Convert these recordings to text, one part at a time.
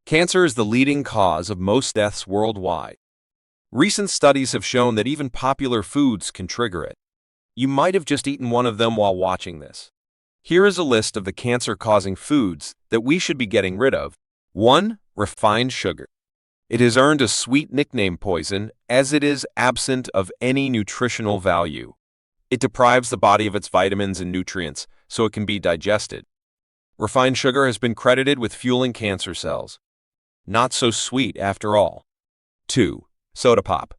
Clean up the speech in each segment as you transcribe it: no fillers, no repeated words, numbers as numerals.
Cancer is the leading cause of most deaths worldwide. Recent studies have shown that even popular foods can trigger it. You might have just eaten one of them while watching this. Here is a list of the cancer-causing foods that we should be getting rid of. 1. Refined sugar. It has earned a sweet nickname poison as it is absent of any nutritional value. It deprives the body of its vitamins and nutrients so it can be digested. Refined sugar has been credited with fueling cancer cells. Not so sweet after all. 2. Soda pop.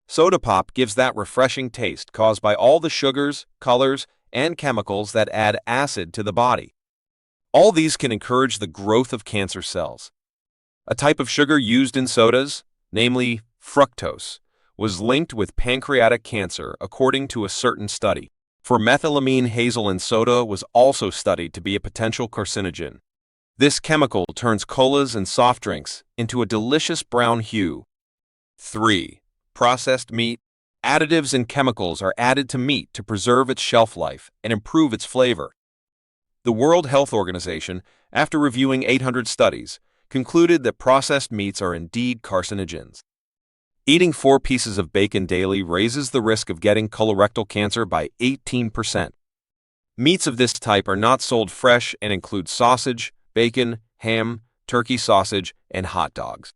Soda pop gives that refreshing taste caused by all the sugars, colors, and chemicals that add acid to the body. All these can encourage the growth of cancer cells. A type of sugar used in sodas, namely fructose, was linked with pancreatic cancer according to a certain study. For methylamine, hazel in soda was also studied to be a potential carcinogen. This chemical turns colas and soft drinks into a delicious brown hue. 3. Processed meat. Additives and chemicals are added to meat to preserve its shelf life and improve its flavor. The World Health Organization, after reviewing 800 studies, concluded that processed meats are indeed carcinogens. Eating 4 pieces of bacon daily raises the risk of getting colorectal cancer by 18%. Meats of this type are not sold fresh and include sausage, bacon, ham, turkey sausage, and hot dogs.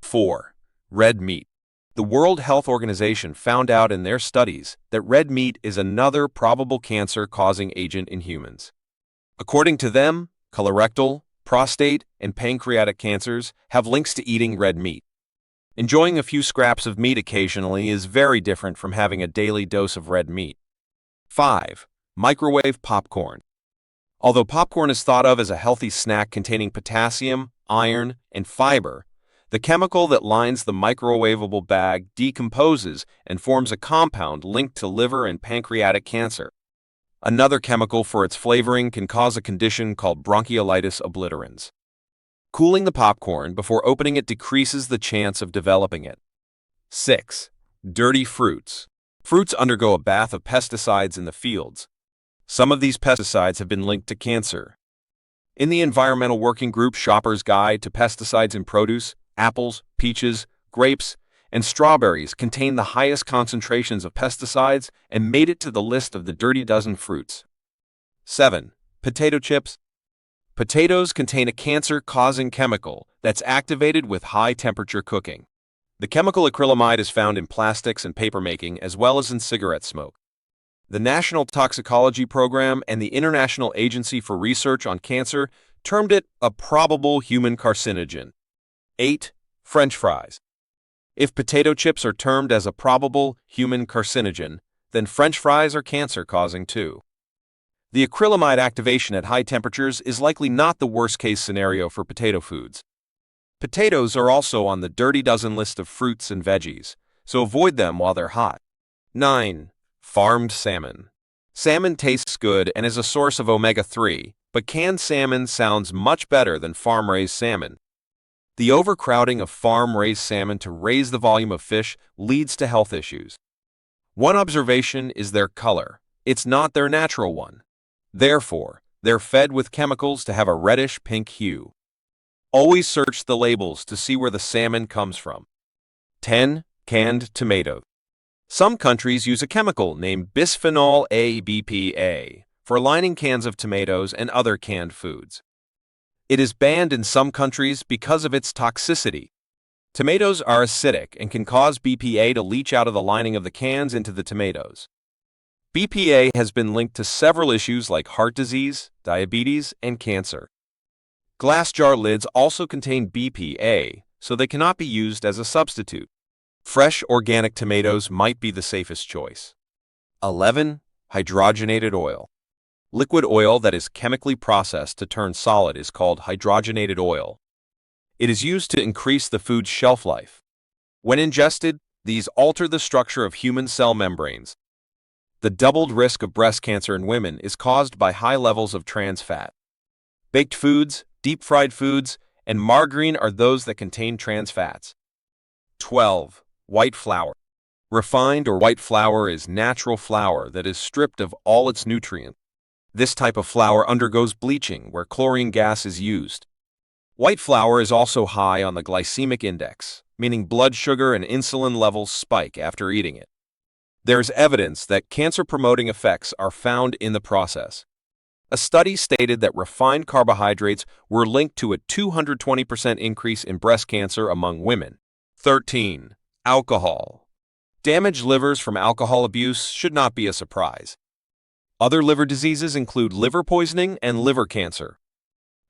4. Red meat. The World Health Organization found out in their studies that red meat is another probable cancer-causing agent in humans. According to them, colorectal, prostate, and pancreatic cancers have links to eating red meat. Enjoying a few scraps of meat occasionally is very different from having a daily dose of red meat. 5. Microwave popcorn. Although popcorn is thought of as a healthy snack containing potassium, iron, and fiber, the chemical that lines the microwavable bag decomposes and forms a compound linked to liver and pancreatic cancer. Another chemical for its flavoring can cause a condition called bronchiolitis obliterans. Cooling the popcorn before opening it decreases the chance of developing it. 6. Dirty fruits. Fruits undergo a bath of pesticides in the fields. Some of these pesticides have been linked to cancer. In the Environmental Working Group Shopper's Guide to Pesticides in Produce, apples, peaches, grapes, and strawberries contain the highest concentrations of pesticides and made it to the list of the dirty dozen fruits. 7. Potato chips. Potatoes contain a cancer-causing chemical that's activated with high-temperature cooking. The chemical acrylamide is found in plastics and papermaking as well as in cigarette smoke. The National Toxicology Program and the International Agency for Research on Cancer termed it a probable human carcinogen. 8. French fries. If potato chips are termed as a probable human carcinogen, then French fries are cancer-causing too. The acrylamide activation at high temperatures is likely not the worst-case scenario for potato foods. Potatoes are also on the dirty dozen list of fruits and veggies, so avoid them while they're hot. 9. Farmed salmon. Salmon tastes good and is a source of omega-3, but canned salmon sounds much better than farm-raised salmon. The overcrowding of farm-raised salmon to raise the volume of fish leads to health issues. One observation is their color. It's not their natural one. Therefore, they're fed with chemicals to have a reddish-pink hue. Always search the labels to see where the salmon comes from. 10. Canned tomatoes. Some countries use a chemical named bisphenol A (BPA) for lining cans of tomatoes and other canned foods. It is banned in some countries because of its toxicity. Tomatoes are acidic and can cause BPA to leach out of the lining of the cans into the tomatoes. BPA has been linked to several issues like heart disease, diabetes, and cancer. Glass jar lids also contain BPA, so they cannot be used as a substitute. Fresh organic tomatoes might be the safest choice. 11. Hydrogenated oil. Liquid oil that is chemically processed to turn solid is called hydrogenated oil. It is used to increase the food's shelf life. When ingested, these alter the structure of human cell membranes. The doubled risk of breast cancer in women is caused by high levels of trans fat. Baked foods, deep-fried foods, and margarine are those that contain trans fats. 12. White flour. Refined or white flour is natural flour that is stripped of all its nutrients. This type of flour undergoes bleaching where chlorine gas is used. White flour is also high on the glycemic index, meaning blood sugar and insulin levels spike after eating it. There's evidence that cancer-promoting effects are found in the process. A study stated that refined carbohydrates were linked to a 220% increase in breast cancer among women. 13. Alcohol. Damaged livers from alcohol abuse should not be a surprise. Other liver diseases include liver poisoning and liver cancer.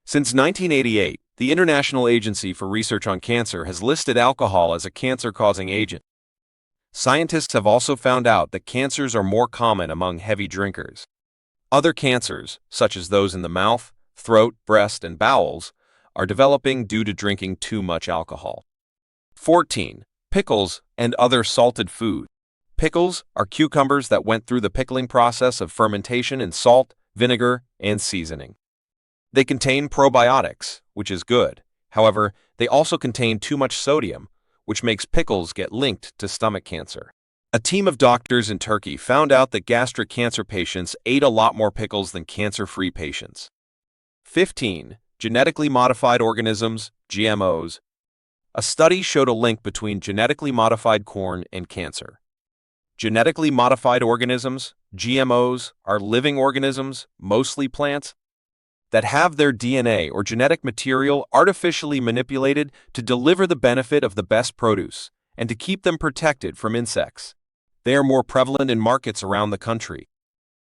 Since 1988, the International Agency for Research on Cancer has listed alcohol as a cancer-causing agent. Scientists have also found out that cancers are more common among heavy drinkers. Other cancers, such as those in the mouth, throat, breast, and bowels, are developing due to drinking too much alcohol. 14. Pickles and other salted food. Pickles are cucumbers that went through the pickling process of fermentation in salt, vinegar, and seasoning. They contain probiotics, which is good. However, they also contain too much sodium, which makes pickles get linked to stomach cancer. A team of doctors in Turkey found out that gastric cancer patients ate a lot more pickles than cancer-free patients. 15. Genetically modified organisms, GMOs. A study showed a link between genetically modified corn and cancer. Genetically modified organisms, GMOs, are living organisms, mostly plants, that have their DNA or genetic material artificially manipulated to deliver the benefit of the best produce and to keep them protected from insects. They are more prevalent in markets around the country.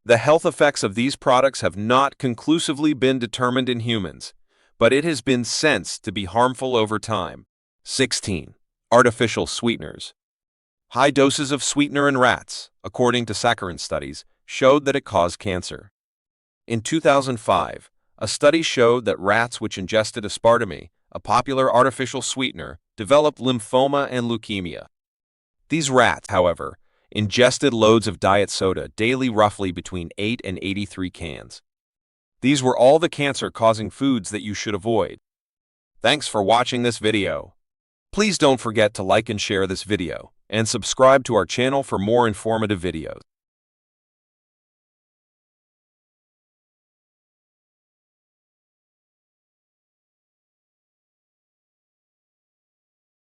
The health effects of these products have not conclusively been determined in humans, but it has been sensed to be harmful over time. 16. Artificial sweeteners. High doses of sweetener in rats, according to saccharine studies, showed that it caused cancer. In 2005, a study showed that rats which ingested aspartame, a popular artificial sweetener, developed lymphoma and leukemia. These rats, however, ingested loads of diet soda daily, roughly between 8 and 83 cans. These were all the cancer-causing foods that you should avoid. Thanks for watching this video. Please don't forget to like and share this video, and subscribe to our channel for more informative videos.